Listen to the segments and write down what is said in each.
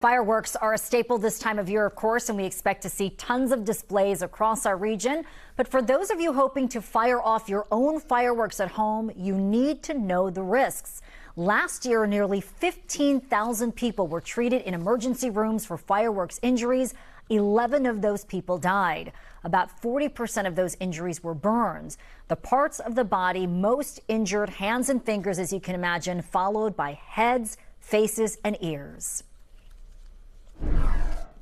Fireworks are a staple this time of year, of course, and we expect to see tons of displays across our region. But for those of you hoping to fire off your own fireworks at home, you need to know the risks. Last year, nearly 15,000 people were treated in emergency rooms for fireworks injuries. 11 of those people died. About 40% of those injuries were burns. The parts of the body most injured, hands and fingers, as you can imagine, followed by heads, faces, and ears.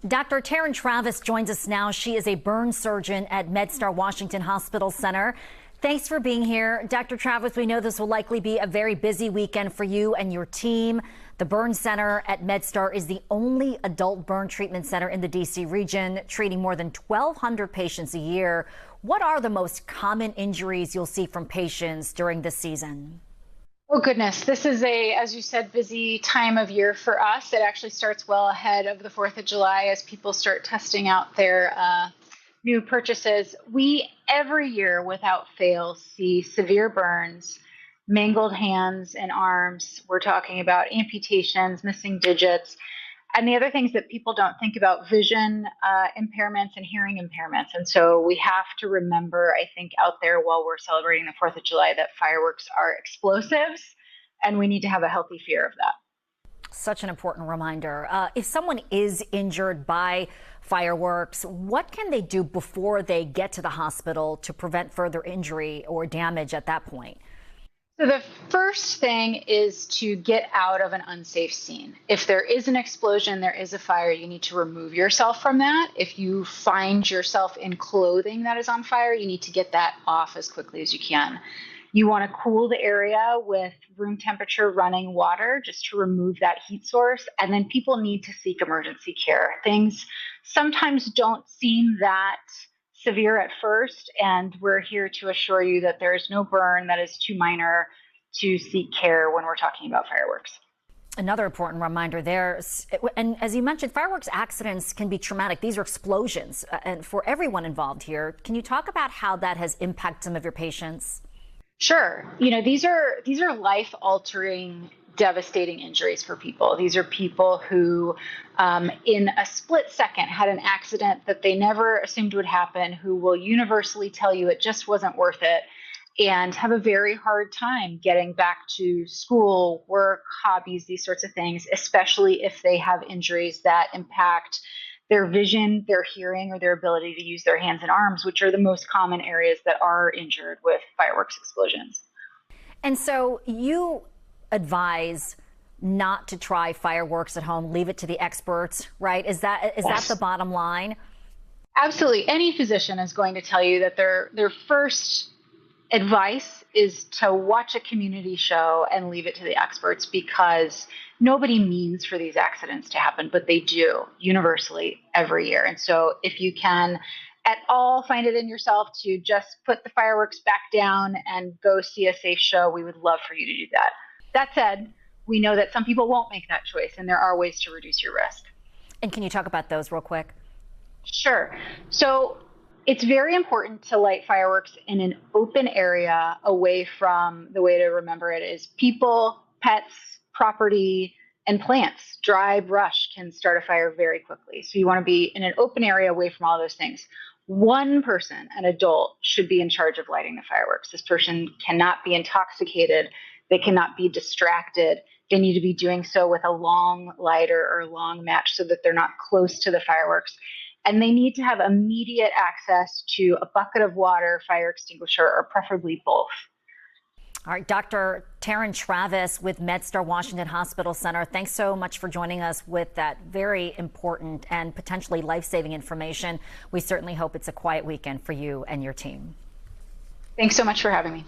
Dr. Taryn Travis joins us now. She is a burn surgeon at MedStar Washington Hospital Center. Thanks for being here. Dr. Travis, we know this will likely be a very busy weekend for you and your team. The burn center at MedStar is the only adult burn treatment center in the D.C. region, treating more than 1,200 patients a year. What are the most common injuries you'll see from patients during this season? Oh, goodness. This is as you said, busy time of year for us. It actually starts well ahead of the 4th of July as people start testing out their new purchases. We, every year, without fail, see severe burns, mangled hands and arms. We're talking about amputations, missing digits. And the other things that people don't think about, vision impairments and hearing impairments. And so we have to remember, I think, out there while we're celebrating the 4th of July, that fireworks are explosives, and we need to have a healthy fear of that. Such an important reminder. If someone is injured by fireworks, what can they do before they get to the hospital to prevent further injury or damage at that point? So the first thing is to get out of an unsafe scene. If there is an explosion, there is a fire, you need to remove yourself from that. If you find yourself in clothing that is on fire, you need to get that off as quickly as you can. You want to cool the area with room temperature running water just to remove that heat source. And then people need to seek emergency care. Things sometimes don't seem that severe at first, and we're here to assure you that there is no burn that is too minor to seek care when we're talking about fireworks. Another important reminder there, and as you mentioned, fireworks accidents can be traumatic. These are explosions, and for everyone involved here. Can you talk about how that has impacted some of your patients? Sure. You know, these are life-altering, devastating injuries for people. These are people who, in a split second, had an accident that they never assumed would happen, who will universally tell you it just wasn't worth it, and have a very hard time getting back to school, work, hobbies, these sorts of things, especially if they have injuries that impact their vision, their hearing, or their ability to use their hands and arms, which are the most common areas that are injured with fireworks explosions. And so you advise not to try fireworks at home, leave it to the experts, right? Is that the bottom line? Absolutely. Any physician is going to tell you that their first advice is to watch a community show and leave it to the experts, because nobody means for these accidents to happen, but they do universally every year. And so if you can at all find it in yourself to just put the fireworks back down and go see a safe show, we would love for you to do that. That said, we know that some people won't make that choice, and there are ways to reduce your risk. And can you talk about those real quick? Sure. So it's very important to light fireworks in an open area away from, the way to remember it is people, pets, property, and plants. Dry brush can start a fire very quickly. So you want to be in an open area away from all those things. One person, an adult, should be in charge of lighting the fireworks. This person cannot be intoxicated. They cannot be distracted. They need to be doing so with a long lighter or long match so that they're not close to the fireworks. And they need to have immediate access to a bucket of water, fire extinguisher, or preferably both. All right, Dr. Taryn Travis with MedStar Washington Hospital Center, thanks so much for joining us with that very important and potentially life-saving information. We certainly hope it's a quiet weekend for you and your team. Thanks so much for having me.